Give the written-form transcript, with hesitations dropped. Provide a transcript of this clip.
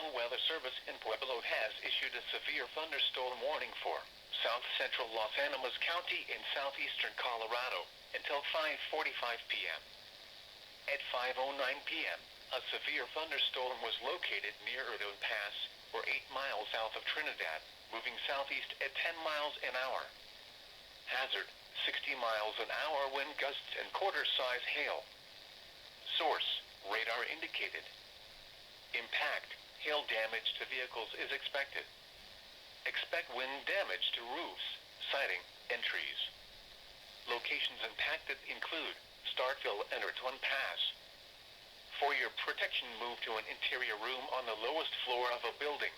National Weather Service in Pueblo has issued a severe thunderstorm warning for south central Los Animas County in southeastern Colorado until 5:45 p.m. At 5:09 p.m., a severe thunderstorm was located near Erdon Pass, or 8 miles south of Trinidad, moving southeast at 10 miles an hour. Hazard, 60 miles an hour wind gusts and quarter-size hail. Source, radar indicated. Impact, hail damage to vehicles is expected. Expect wind damage to roofs, siding, and trees. Locations impacted include Starkville and Erdon Pass. For your protection, move to an interior room on the lowest floor of a building.